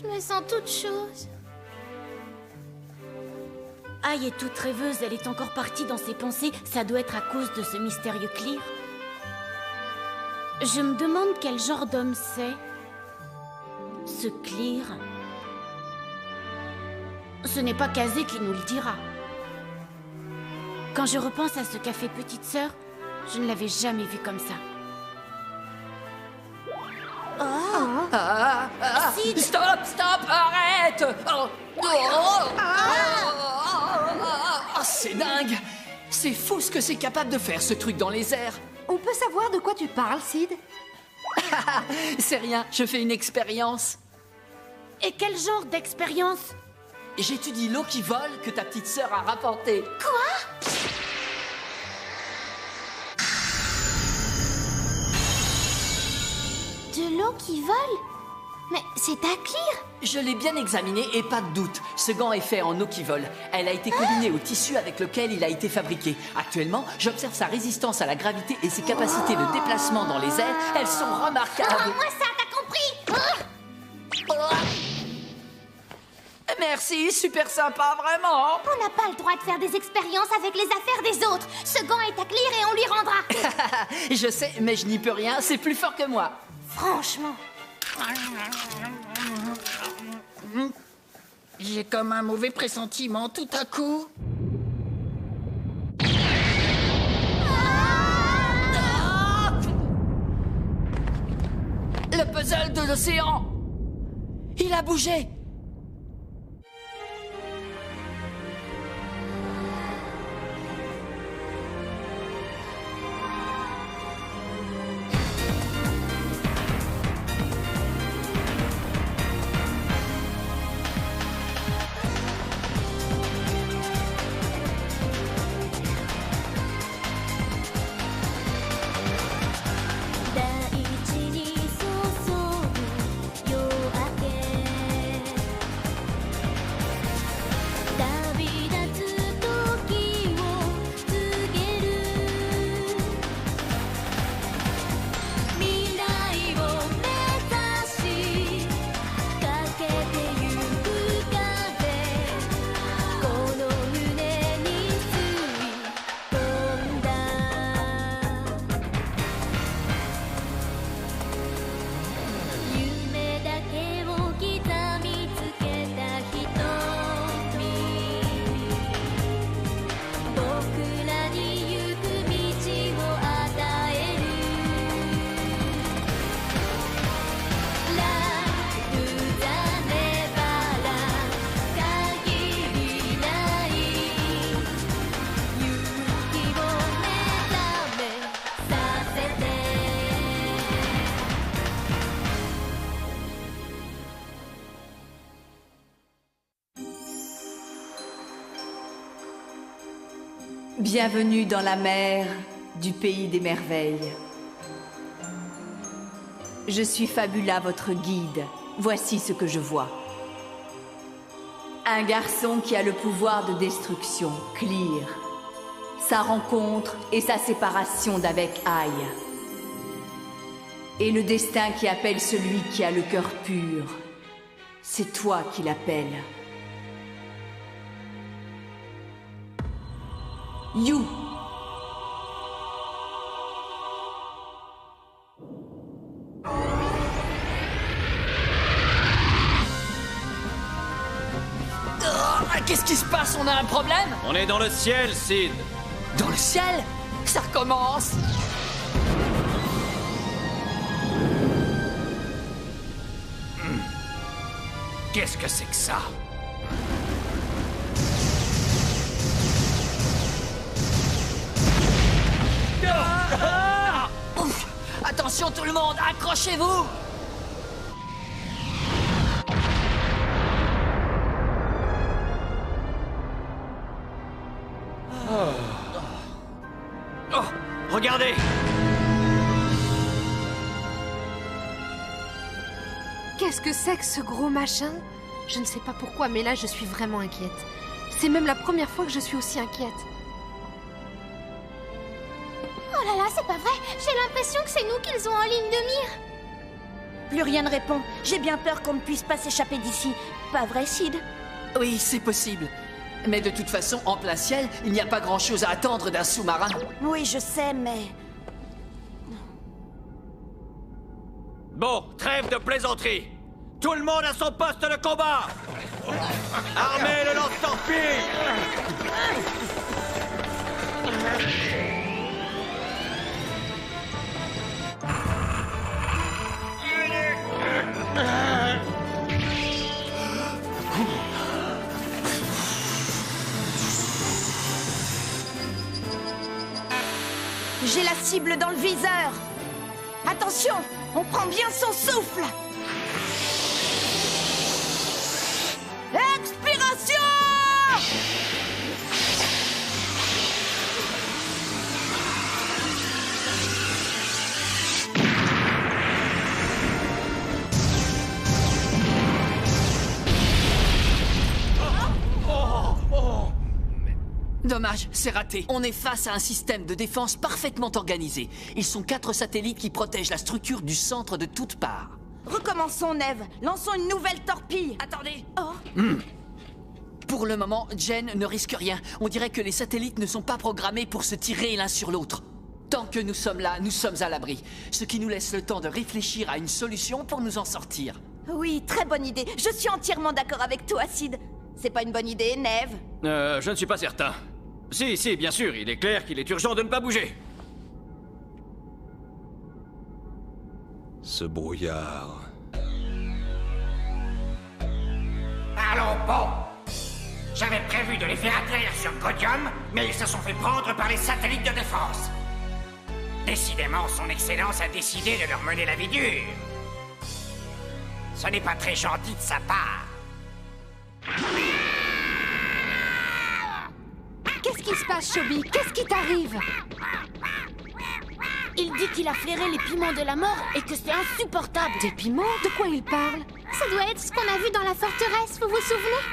Je me sens toute chose. Aïe est toute rêveuse, elle est encore partie dans ses pensées. Ça doit être à cause de ce mystérieux Clear. Je me demande quel genre d'homme c'est. Ce Clear. Ce n'est pas Kazé qui nous le dira. Quand je repense à ce qu'a fait petite sœur, je ne l'avais jamais vu comme ça. Sid! Stop, arrête! C'est dingue! C'est fou ce que c'est capable de faire, ce truc dans les airs. On peut savoir de quoi tu parles, Sid? C'est rien, je fais une expérience. Et quel genre d'expérience? J'étudie l'eau qui vole que ta petite sœur a rapportée. Quoi? De l'eau qui vole? Mais c'est à Clear? Je l'ai bien examiné et pas de doute. Ce gant est fait en eau qui vole. Elle a été combinée au tissu avec lequel il a été fabriqué. Actuellement, j'observe sa résistance à la gravité et ses capacités de déplacement dans les airs. Elles sont remarquables. Oh, moi ça, t'as compris? Merci, super sympa, vraiment. On n'a pas le droit de faire des expériences avec les affaires des autres. Ce gant est à Clear et on lui rendra. Je sais, mais je n'y peux rien. C'est plus fort que moi. Franchement. J'ai comme un mauvais pressentiment tout à coup. Le puzzle de l'océan. Il a bougé. Bienvenue dans la mer du pays des merveilles. Je suis Fabula, votre guide. Voici ce que je vois. Un garçon qui a le pouvoir de destruction, Clear. Sa rencontre et sa séparation d'avec Aïe. Et le destin qui appelle celui qui a le cœur pur. C'est toi qui l'appelle. You. Qu'est-ce qui se passe? On a un problème? On est dans le ciel, Sid. Dans le ciel? Ça recommence. Qu'est-ce que c'est que ça? Ouf. Attention tout le monde, accrochez-vous. Oh, regardez! Qu'est-ce que c'est que ce gros machin? Je ne sais pas pourquoi, mais là je suis vraiment inquiète. C'est même la première fois que je suis aussi inquiète. Oh là là, c'est pas vrai. J'ai l'impression que c'est nous qu'ils ont en ligne de mire. plus rien ne répond. J'ai bien peur qu'on ne puisse pas s'échapper d'ici. Pas vrai, Sid? Oui, c'est possible. Mais de toute façon, en plein ciel, il n'y a pas grand-chose à attendre d'un sous-marin. Oui, je sais, mais... Bon, trêve de plaisanterie. Tout le monde à son poste de combat. Armez le lance-torpille. J'ai la cible dans le viseur. Attention, on prend bien son souffle. Expiration! Dommage, c'est raté. On est face à un système de défense parfaitement organisé. Ils sont 4 satellites qui protègent la structure du centre de toutes parts. Recommençons, Neve. Lançons une nouvelle torpille. Attendez. Oh. Pour le moment, Jen ne risque rien. On dirait que les satellites ne sont pas programmés pour se tirer l'un sur l'autre. Tant que nous sommes là, nous sommes à l'abri. Ce qui nous laisse le temps de réfléchir à une solution pour nous en sortir. Oui, très bonne idée. Je suis entièrement d'accord avec toi, Sid. C'est pas une bonne idée, Neve? Je ne suis pas certain. Si, bien sûr, il est clair qu'il est urgent de ne pas bouger. Ce brouillard... Allons, bon. J'avais prévu de les faire atterrir sur Codium, mais ils se sont fait prendre par les satellites de défense. Décidément, son excellence a décidé de leur mener la vie dure. Ce n'est pas très gentil de sa part. Qu'est-ce qui se passe, Shobi? Qu'est-ce qui t'arrive? Il dit qu'il a flairé les piments de la mort et que c'est insupportable. Des piments? De quoi il parle? Ça doit être ce qu'on a vu dans la forteresse, vous vous souvenez?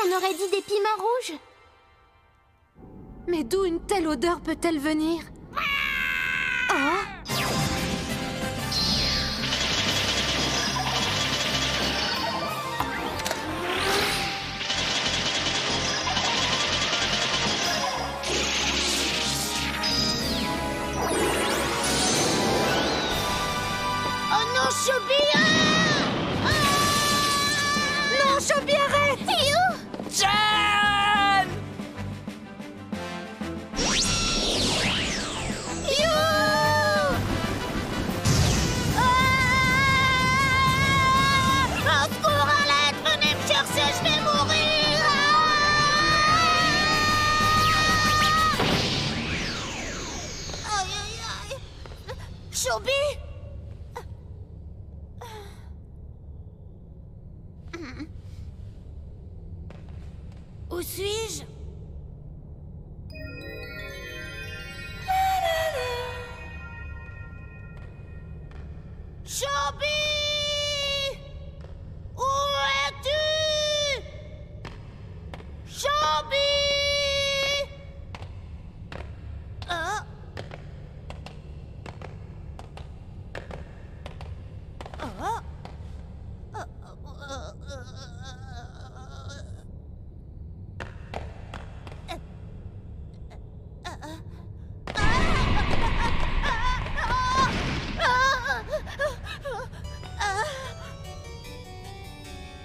On aurait dit des piments rouges. Mais d'où une telle odeur peut-elle venir? Oh! Shobi! Non, Shobi, arrête! T'es où? Jen! You! Au secours, à l'aide! Venez me chercher, je vais mourir! Aïe, aïe, aïe! Shobi! Où suis-je? Shobi! Où es-tu? Shobi!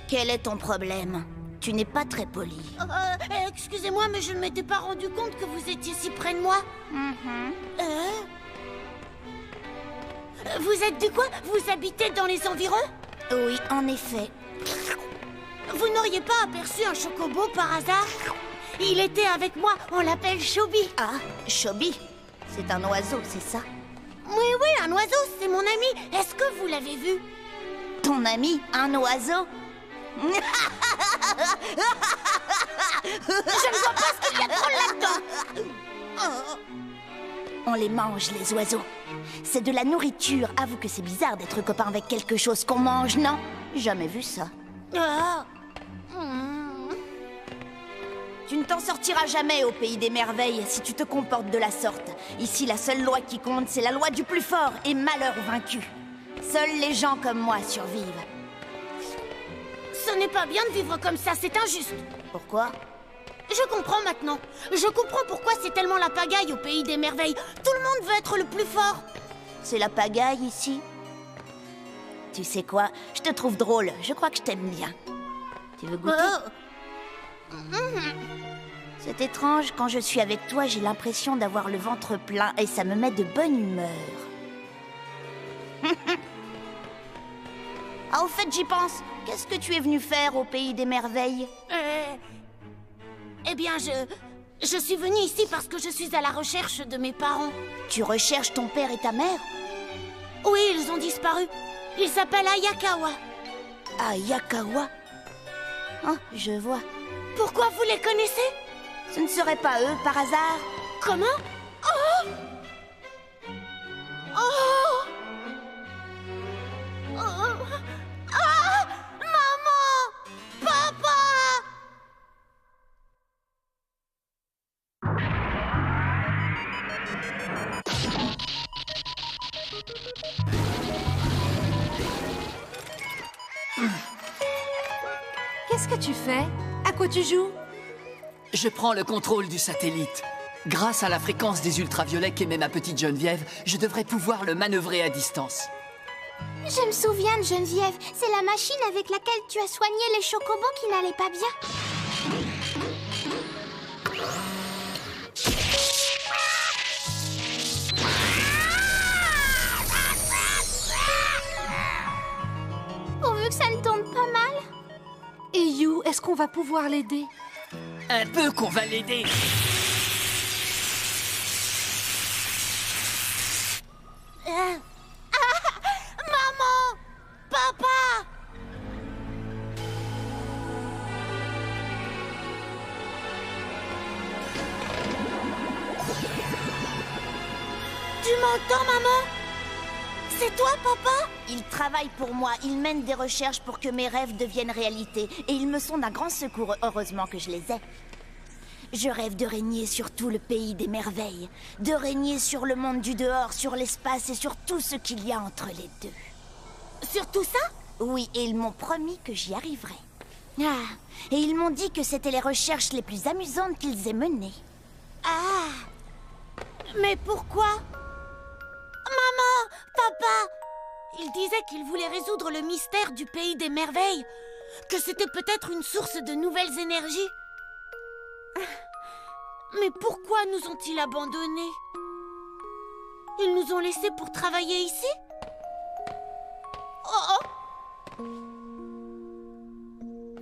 Quel est ton problème? Tu n'es pas très poli. Excusez-moi, mais je ne m'étais pas rendu compte que vous étiez si près de moi. Vous êtes du coin? Vous habitez dans les environs? Oui, en effet. Vous n'auriez pas aperçu un chocobo par hasard? Il était avec moi, on l'appelle Shobi. Ah, Shobi. C'est un oiseau, c'est ça? Oui, un oiseau, c'est mon ami. Est-ce que vous l'avez vu? Ton ami, un oiseau? Je ne vois pas ce qu'il y a de drôle là-dedans. On les mange, les oiseaux. C'est de la nourriture. Avoue que c'est bizarre d'être copain avec quelque chose qu'on mange, non? Jamais vu ça. Tu ne t'en sortiras jamais au pays des merveilles si tu te comportes de la sorte. Ici, la seule loi qui compte, c'est la loi du plus fort et malheur au vaincu. Seuls les gens comme moi survivent. Ce n'est pas bien de vivre comme ça, c'est injuste. Pourquoi? Je comprends maintenant. Je comprends pourquoi c'est tellement la pagaille au pays des merveilles. Tout le monde veut être le plus fort. C'est la pagaille ici? Tu sais quoi? Je te trouve drôle. Je crois que je t'aime bien. Tu veux goûter? C'est étrange, quand je suis avec toi, j'ai l'impression d'avoir le ventre plein et ça me met de bonne humeur. Ah, au fait, j'y pense. Qu'est-ce que tu es venu faire au pays des merveilles? Eh bien, je suis venue ici parce que je suis à la recherche de mes parents. Tu recherches ton père et ta mère? Oui, ils ont disparu. Ils s'appellent Ayakawa. Ayakawa? Ah, je vois. Pourquoi vous les connaissez? Ce ne serait pas eux, par hasard? Comment? Oh! Oh! Oh! Ah! Maman! Papa! Qu'est-ce que tu fais? À quoi tu joues? Je prends le contrôle du satellite. Grâce à la fréquence des ultraviolets qu'émet ma petite Geneviève, je devrais pouvoir le manœuvrer à distance. Je me souviens de Geneviève. C'est la machine avec laquelle tu as soigné les chocobos qui n'allaient pas bien. Pourvu que ça ne tombe pas mal. Et You, est-ce qu'on va pouvoir l'aider? Un peu qu'on va l'aider. Maman! Papa! Tu m'entends, maman? C'est toi, papa? Ils travaillent pour moi, ils mènent des recherches pour que mes rêves deviennent réalité. Et ils me sont d'un grand secours, heureusement que je les ai. Je rêve de régner sur tout le pays des merveilles. De régner sur le monde du dehors, sur l'espace et sur tout ce qu'il y a entre les deux. Sur tout ça? Oui, et ils m'ont promis que j'y arriverais. Ah, et ils m'ont dit que c'était les recherches les plus amusantes qu'ils aient menées. Ah! Mais pourquoi? Maman! Papa! Ils disaient qu'ils voulaient résoudre le mystère du pays des merveilles. Que c'était peut-être une source de nouvelles énergies. Mais pourquoi nous ont-ils abandonnés? Ils nous ont laissés pour travailler ici? Oh!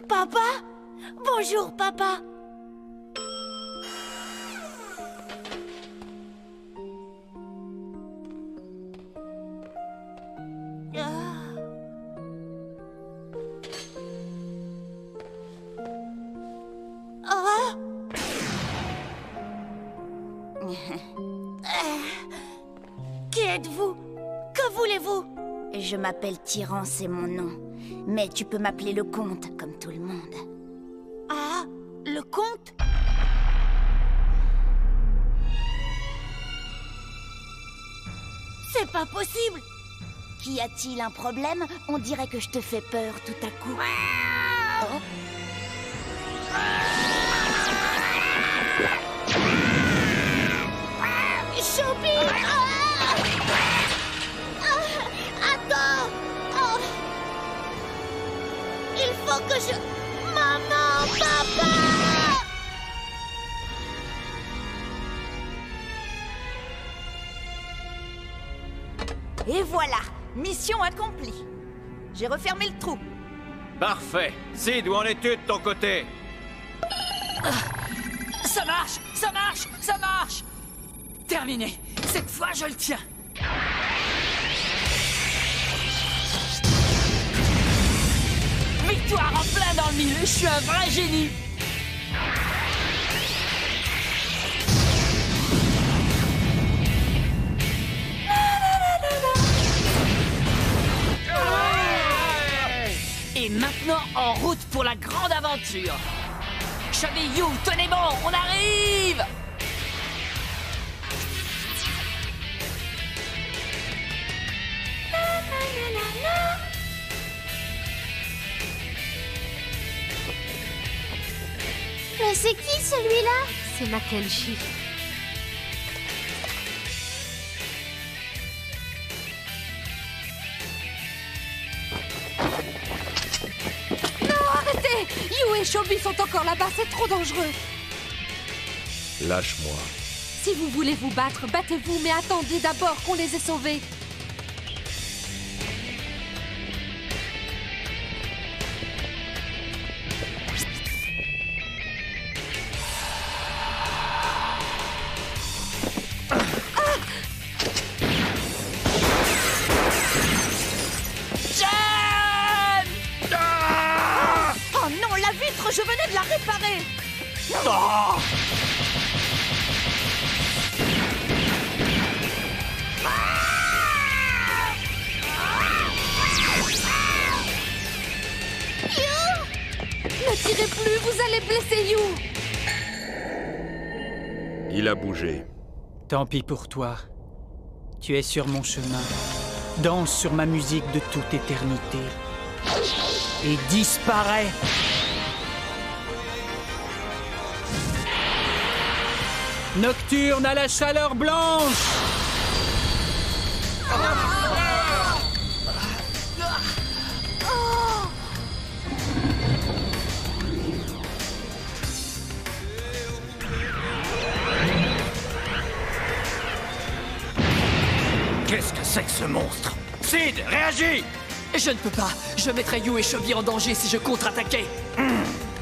Papa? Bonjour, papa! Qui êtes-vous? Que voulez-vous? Je m'appelle Tyran, c'est mon nom. Mais tu peux m'appeler le comte, comme tout le monde. Ah, le comte? C'est pas possible! Qu'y a-t-il, un problème? On dirait que je te fais peur tout à coup. Oh. Choupi! Attends! Oh. Il faut que je... Maman! Papa! Et voilà! Mission accomplie! J'ai refermé le trou. Parfait. Sid, où en es-tu de ton côté? Ça marche! Ça marche! Ça marche! Terminé! Cette fois, je le tiens! Victoire en plein dans le milieu! Je suis un vrai génie! Et maintenant, en route pour la grande aventure! Chubby You, tenez bon, on arrive! Mais c'est qui celui-là? C'est Mackenshi. Non, arrêtez! You et Shobi sont encore là-bas, c'est trop dangereux. Lâche-moi. Si vous voulez vous battre, battez-vous, mais attendez d'abord qu'on les ait sauvés. Oh non, la vitre, je venais de la réparer. Ne tirez plus, vous allez blesser You. Il a bougé. Tant pis pour toi. Tu es sur mon chemin. Danse sur ma musique de toute éternité. Et disparaît. Nocturne à la chaleur blanche. Qu'est-ce que c'est que ce monstre? Sid, réagis! Je ne peux pas. Je mettrais You et Shobi en danger si je contre-attaquais.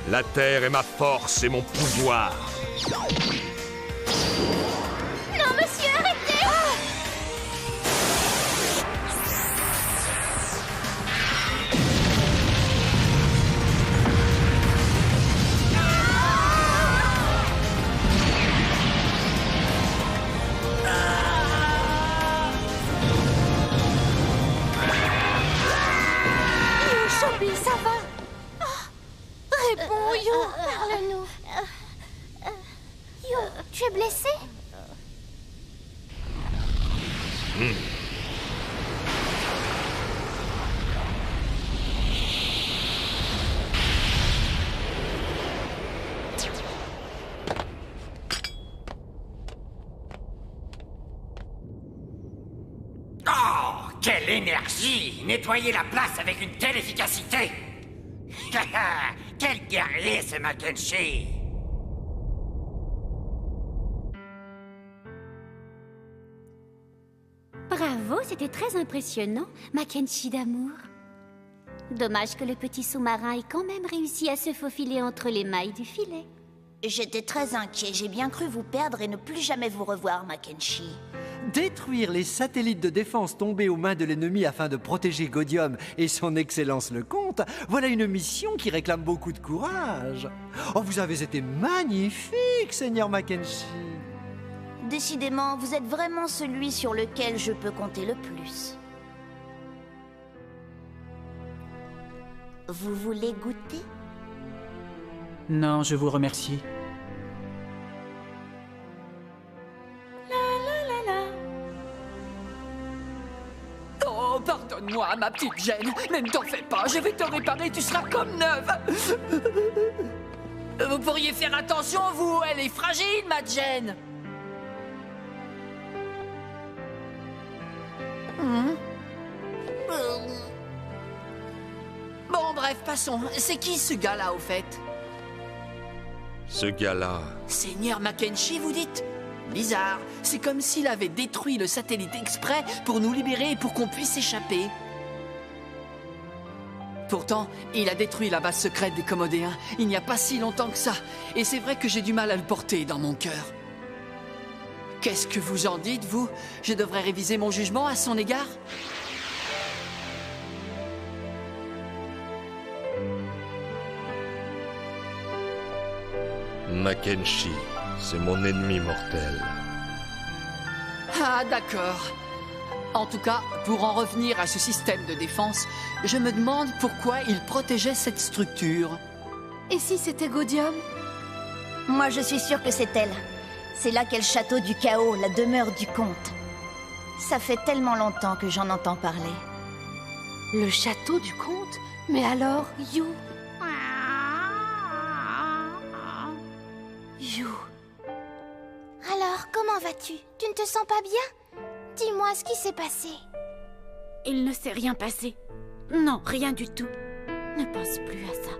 La terre est ma force et mon pouvoir. Non, monsieur, arrêtez! You, Shobi, ça va? Réponds, You. Parle-nous. You, tu es blessé? Oh, quelle énergie! Nettoyer la place avec une telle efficacité! Quel guerrier, ce Mackenshi! Bravo, c'était très impressionnant, Mackenshi d'amour. Dommage que le petit sous-marin ait quand même réussi à se faufiler entre les mailles du filet. J'étais très inquiet, j'ai bien cru vous perdre et ne plus jamais vous revoir, Mackenshi. Détruire les satellites de défense tombés aux mains de l'ennemi afin de protéger Godium et son Excellence le Comte, voilà une mission qui réclame beaucoup de courage. Oh, vous avez été magnifique, Seigneur Mackenshi. Décidément, vous êtes vraiment celui sur lequel je peux compter le plus. Vous voulez goûter? Non, je vous remercie. Oh, pardonne-moi, ma petite Gêne. Mais ne t'en fais pas, je vais te réparer, tu seras comme neuve. Vous pourriez faire attention, vous, elle est fragile, ma Gêne. Bon, bref, passons. C'est qui ce gars-là, au fait? Ce gars-là... Seigneur Mackenshi, vous dites? Bizarre. C'est comme s'il avait détruit le satellite exprès pour nous libérer et pour qu'on puisse échapper. Pourtant, il a détruit la base secrète des Commodéens il n'y a pas si longtemps que ça. Et c'est vrai que j'ai du mal à le porter dans mon cœur. Qu'est-ce que vous en dites, vous? Je devrais réviser mon jugement à son égard? Mackenshi, c'est mon ennemi mortel. Ah, d'accord. En tout cas, pour en revenir à ce système de défense, je me demande pourquoi il protégeait cette structure. Et si c'était Godium? Moi, je suis sûre que c'est elle. C'est là qu'est le château du chaos, la demeure du comte. Ça fait tellement longtemps que j'en entends parler. Le château du comte? Mais alors, You? You. Alors, comment vas-tu? Tu ne te sens pas bien? Dis-moi ce qui s'est passé. Il ne s'est rien passé. Non, rien du tout. Ne pense plus à ça.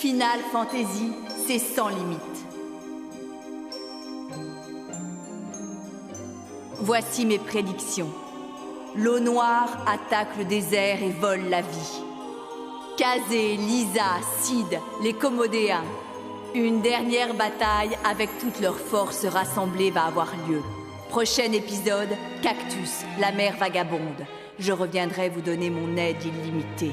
Final Fantasy, c'est sans limite. Voici mes prédictions. L'eau noire attaque le désert et vole la vie. Kazé, Lisa, Cid, les Commodéens. Une dernière bataille avec toutes leurs forces rassemblées va avoir lieu. Prochain épisode, Cactus, la mer vagabonde. Je reviendrai vous donner mon aide illimitée.